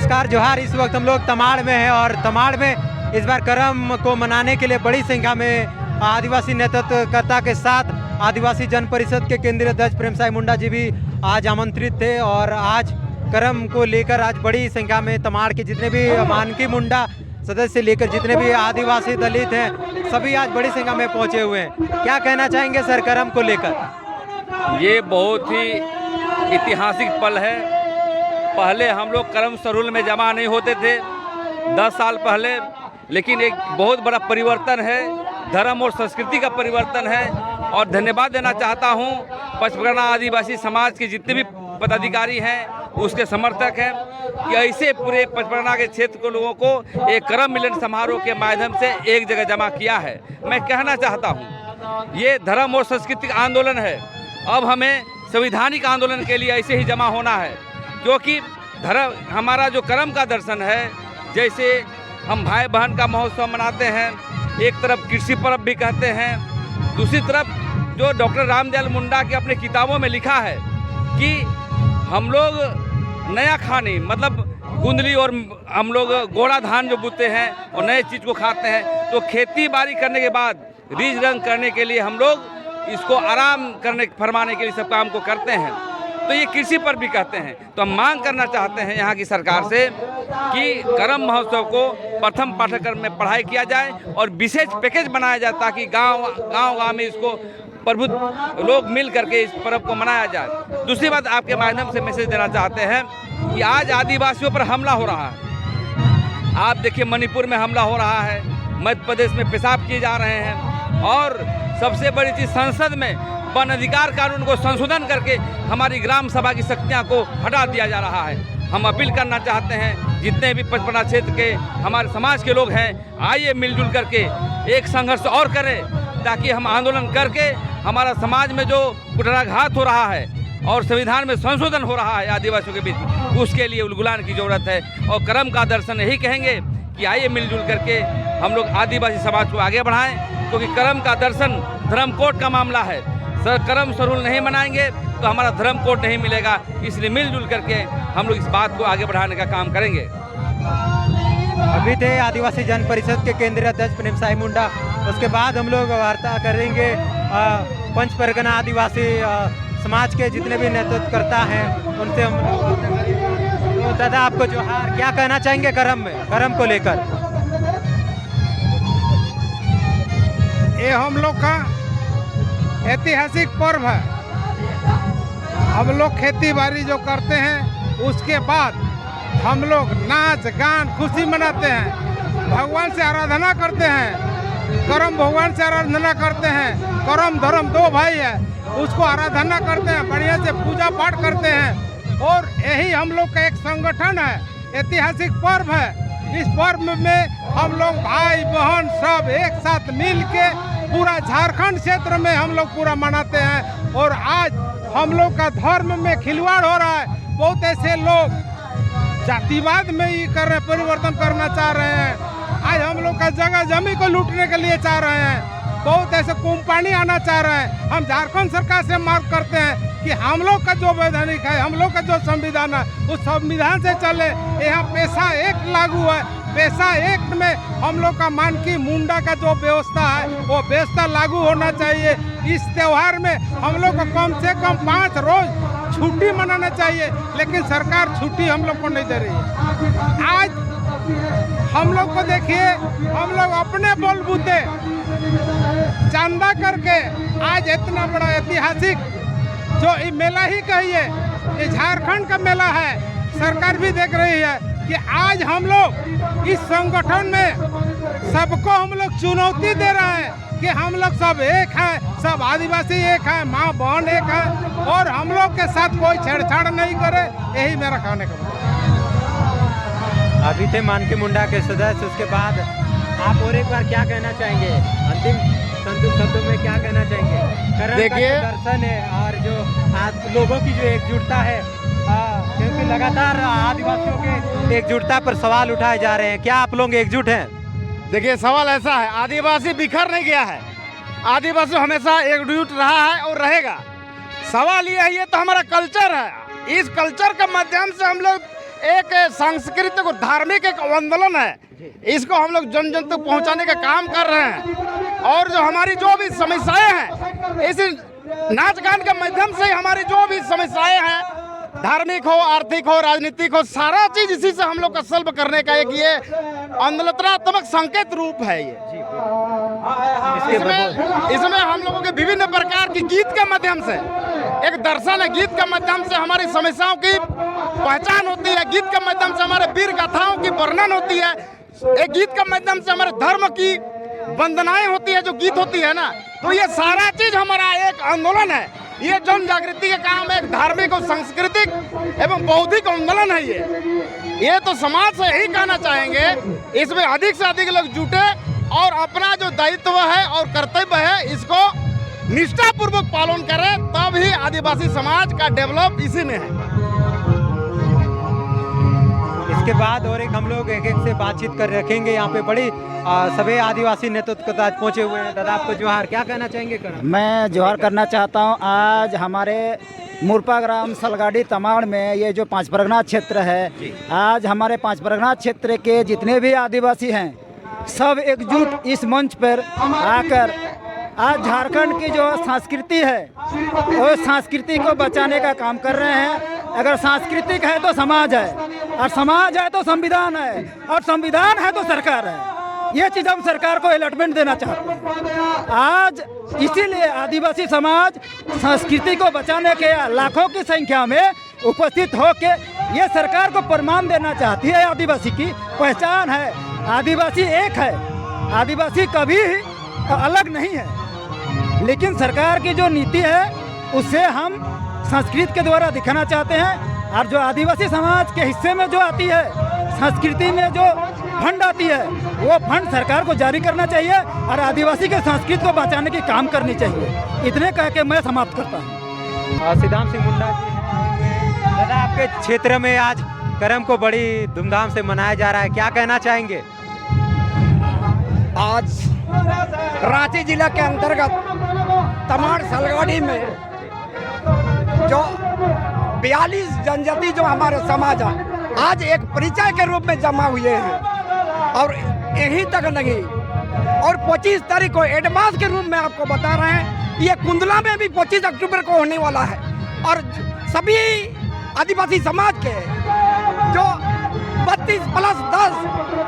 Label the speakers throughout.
Speaker 1: नमस्कार जोहार। इस वक्त हम लोग तमाड़ में हैं और तमाड़ में इस बार करम को मनाने के लिए बड़ी संख्या में आदिवासी नेतृत्वकर्ता के साथ आदिवासी जन परिषद के केंद्रीय अध्यक्ष प्रेम साई मुंडा जी भी आज आमंत्रित थे और आज करम को लेकर आज बड़ी संख्या में तमाड़ के जितने भी मानकी मुंडा सदस्य लेकर जितने भी आदिवासी दलित हैं सभी आज बड़ी संख्या में पहुंचे हुए हैं। क्या कहना चाहेंगे सर करम को लेकर?
Speaker 2: ये बहुत ही ऐतिहासिक पल है। पहले हम लोग करम सरूल में जमा नहीं होते थे 10 साल पहले, लेकिन एक बहुत बड़ा परिवर्तन है, धर्म और संस्कृति का परिवर्तन है। और धन्यवाद देना चाहता हूँ पचपरगना आदिवासी समाज के जितने भी पदाधिकारी हैं, उसके समर्थक हैं कि ऐसे पूरे पचपरगना के क्षेत्र के लोगों को एक करम मिलन समारोह के माध्यम से एक जगह जमा किया है। मैं कहना चाहता हूँ ये धर्म और सांस्कृतिक आंदोलन है। अब हमें संवैधानिक आंदोलन के लिए ऐसे ही जमा होना है, क्योंकि धर्म हमारा जो करम का दर्शन है, जैसे हम भाई बहन का महोत्सव मनाते हैं, एक तरफ कृषि पर्व भी कहते हैं, दूसरी तरफ जो डॉक्टर रामदयाल मुंडा के अपने किताबों में लिखा है कि हम लोग नया खाने मतलब कुंदली और हम लोग गोड़ा धान जो बोते हैं और नए चीज़ को खाते हैं, तो खेती बाड़ी करने के बाद रीज रंग करने के लिए हम लोग इसको आराम करने फरमाने के लिए सब काम को करते हैं। तो ये कृषि पर भी कहते हैं। तो हम मांग करना चाहते हैं यहाँ की सरकार से कि करम महोत्सव को प्रथम पाठ्यक्रम में पढ़ाई किया जाए और विशेष पैकेज बनाया जाए, ताकि गांव में इसको प्रबुद्ध लोग मिल करके इस पर्व को मनाया जाए। दूसरी बात आपके माध्यम से मैसेज देना चाहते हैं कि आज आदिवासियों पर हमला हो रहा है। आप देखिए मणिपुर में हमला हो रहा है, मध्य प्रदेश में पेशाब किए जा रहे हैं, और सबसे बड़ी चीज़ संसद में वन अधिकार कानून को संशोधन करके हमारी ग्राम सभा की शक्तियाँ को हटा दिया जा रहा है। हम अपील करना चाहते हैं जितने भी पचपरगना क्षेत्र के हमारे समाज के लोग हैं, आइए मिलजुल करके एक संघर्ष और करें, ताकि हम आंदोलन करके हमारा समाज में जो कुठाराघात हो रहा है और संविधान में संशोधन हो रहा है आदिवासियों के बीच, उसके लिए उलगुलान की जरूरत है। और करम का दर्शन यही कहेंगे कि आइए मिलजुल करके हम लोग आदिवासी समाज को आगे बढ़ाएं, क्योंकि करम का दर्शन धर्म कोड का मामला है। सर करम सरूल नहीं मनाएंगे तो हमारा धर्म कोड नहीं मिलेगा, इसलिए मिलजुल करके हम लोग इस बात को आगे बढ़ाने का काम करेंगे।
Speaker 1: अभी थे आदिवासी जन परिषद के केंद्रीय अध्यक्ष प्रेम साई मुंडा, उसके बाद हम लोग वार्ता करेंगे पचपरगना आदिवासी समाज के जितने भी नेतृत्वकर्ता हैं उनसे हम लोग। तो दादा आपको जोहार, क्या कहना चाहेंगे करम को लेकर?
Speaker 3: ये हम लोग का ऐतिहासिक पर्व है। हम लोग खेती बाड़ी जो करते हैं उसके बाद हम लोग नाच गान खुशी मनाते हैं, भगवान से आराधना करते हैं। करम भगवान से आराधना करते हैं। करम धर्म दो भाई है, उसको आराधना करते हैं, बढ़िया से पूजा पाठ करते हैं। और यही हम लोग का एक संगठन है, ऐतिहासिक पर्व है। इस पर्व में हम लोग भाई बहन सब एक साथ मिल के पूरा झारखंड क्षेत्र में हम लोग पूरा मनाते हैं। और आज हम लोग का धर्म में खिलवाड़ हो रहा है। बहुत ऐसे लोग जातिवाद में ही परिवर्तन करना चाह रहे हैं। आज हम लोग का जगह जमी को लूटने के लिए चाह रहे हैं। बहुत ऐसे कंपनी आना चाह रहे हैं। हम झारखंड सरकार से मांग करते हैं कि हम लोग का जो वैधानिक है, हम लोग का जो संविधान है, उस संविधान से चले। यहाँ पैसा एक लागू है, पैसा एक्ट में हम लोग का मानकी मुंडा का जो व्यवस्था है वो व्यवस्था लागू होना चाहिए। इस त्यौहार में हम लोग को कम से कम 5 रोज छुट्टी मनाना चाहिए, लेकिन सरकार छुट्टी हम लोग को नहीं दे रही है। आज हम लोग को देखिए, हम लोग अपने बलबूते चंदा करके आज इतना बड़ा ऐतिहासिक जो ये मेला ही कहिए, ये झारखंड का मेला है। सरकार भी देख रही है कि आज हम लोग इस संगठन में सबको हम लोग चुनौती दे रहे हैं कि हम लोग सब एक हैं, सब आदिवासी एक हैं, माँ बहन एक है, और हम लोग के साथ कोई छेड़छाड़ नहीं करे। यही मेरा कहने का मतलब।
Speaker 1: अभी थे मानकी मुंडा के सदस्य, उसके बाद आप और एक बार क्या कहना चाहेंगे? अंतिम शब्दों में क्या कहना चाहेंगे? देखिए दर्शन है और जो लोगों की जो एकजुटता है, क्योंकि लगातार आदिवासियों के एकजुटता पर सवाल उठाए जा रहे हैं, क्या आप लोग एकजुट हैं?
Speaker 3: देखिए सवाल ऐसा है, आदिवासी बिखर नहीं गया है, आदिवासी हमेशा एकजुट रहा है और रहेगा। सवाल ये है, ये तो हमारा कल्चर है। इस कल्चर के माध्यम से हम लोग
Speaker 4: एक सांस्कृतिक और धार्मिक एक आंदोलन है। इसको हम लोग जन जन तक पहुंचाने का काम कर रहे हैं और जो हमारी जो भी समस्याएं हैं इस नाच गान के माध्यम से हमारी जो भी समस्याएं हैं, धार्मिक हो, आर्थिक हो, राजनीतिक हो, सारा चीज इसी से हम लोग का सल्व करने का एक ये आंदोलनात्मक संकेत रूप है। ये इसमें हम लोगों के विभिन्न प्रकार की गीत के माध्यम से, एक दर्शन है, गीत के माध्यम से हमारी समस्याओं की पहचान होती है, गीत के माध्यम से हमारे वीर गाथाओं की वर्णन होती है, एक गीत के माध्यम से हमारे धर्म की वंदनाएं होती है, जो गीत होती है ना, तो ये सारा चीज हमारा एक आंदोलन है। ये जन जागृति का काम एक धार्मिक और सांस्कृतिक एवं बौद्धिक आंदोलन है। ये तो समाज से यही कहना चाहेंगे, इसमें अधिक से अधिक लोग जुटे और अपना जो दायित्व है और कर्तव्य है इसको निष्ठापूर्वक पालन करें, तब ही आदिवासी समाज का डेवलप इसी में है।
Speaker 1: इसके बाद और एक हम लोग एक एक से बातचीत कर रखेंगे। यहाँ पे बड़ी सभी आदिवासी नेतृत्व आज पहुँचे हुए हैं। दादा आपको जोहार, क्या कहना चाहेंगे?
Speaker 5: मैं जोहार करना चाहता हूँ। आज हमारे मुरपा ग्राम सलगाड़ी तमाड़ में ये जो पांच परगना क्षेत्र है, आज हमारे पांच परगना क्षेत्र के जितने भी आदिवासी हैं सब एकजुट इस मंच पर आकर आज झारखंड की जो संस्कृति है वो संस्कृति को बचाने का काम कर रहे हैं। अगर सांस्कृतिक है तो समाज है, और समाज है तो संविधान है, और संविधान है तो सरकार है। ये चीज़ हम सरकार को अलॉटमेंट देना चाहते हैं। आज इसीलिए आदिवासी समाज संस्कृति को बचाने के लाखों की संख्या में उपस्थित होके ये सरकार को प्रमाण देना चाहती है। आदिवासी की पहचान है, आदिवासी एक है, आदिवासी कभी अलग नहीं है। लेकिन सरकार की जो नीति है उससे हम संस्कृत के द्वारा दिखाना चाहते हैं। और जो आदिवासी समाज के हिस्से में जो आती है, संस्कृति में जो फंड आती है, वो फंड सरकार को जारी करना चाहिए और आदिवासी के संस्कृति को बचाने की काम करनी चाहिए। इतने कह के मैं समाप्त करता हूँ।
Speaker 1: सिद्धाम सिंह मुंडा जी, दादा आपके क्षेत्र में आज करम को बड़ी धूमधाम से मनाया जा रहा है, क्या कहना चाहेंगे?
Speaker 6: आज रांची जिला के अंतर्गत तमाड़ सलगाड़ी में जो 42 जनजाति जो हमारे समाज है आज एक परिचय के रूप में जमा हुए हैं। और यहीं तक नहीं, और 25 तारीख को एडवांस के रूप में आपको बता रहे हैं, ये कुंदला में भी 25 अक्टूबर को होने वाला है। और सभी आदिवासी समाज के जो 32 + 10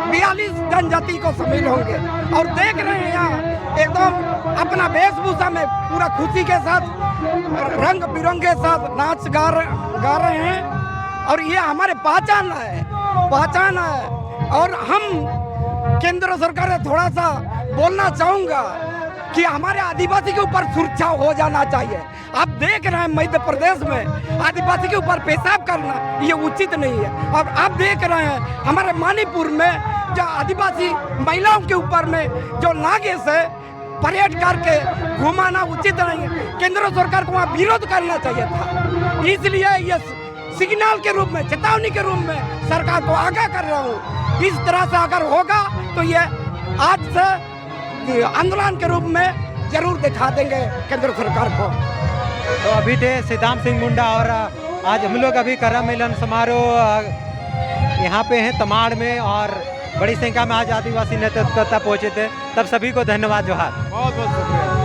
Speaker 6: 42 जनजाति को शामिल होंगे। और देख रहे हैं यहाँ एकदम अपना वेशभूषा में पूरा खुशी के साथ रंग बिरंगे के साथ नाच गा रहे हैं। और ये हमारे पहचान है। और हम केंद्र सरकार से थोड़ा सा बोलना चाहूँगा कि हमारे आदिवासी के ऊपर सुरक्षा हो जाना चाहिए। आप देख रहे हैं मध्य प्रदेश में आदिवासी के ऊपर पेशाब करना ये उचित नहीं है। और आप देख रहे हैं हमारे मणिपुर में जो आदिवासी महिलाओं के ऊपर में जो नागे से परेड करके घुमाना उचित नहीं है। केंद्र सरकार को वहाँ विरोध करना चाहिए था। इसलिए ये सिग्नल के रूप में, चेतावनी के रूप में सरकार को आगाह कर रहा हूँ। इस तरह से अगर होगा तो ये आज से आंदोलन के रूप में जरूर दिखा देंगे केंद्र सरकार को।
Speaker 1: तो अभी थे सिद्धाम सिंह मुंडा और आज हम लोग अभी करम मिलन समारोह यहाँ पे हैं तमाड़ में, और बड़ी संख्या में आज आदिवासी नेतृत्व पहुँचे थे। तब सभी को धन्यवाद, जोहार।
Speaker 3: बहुत बहुत शुक्रिया।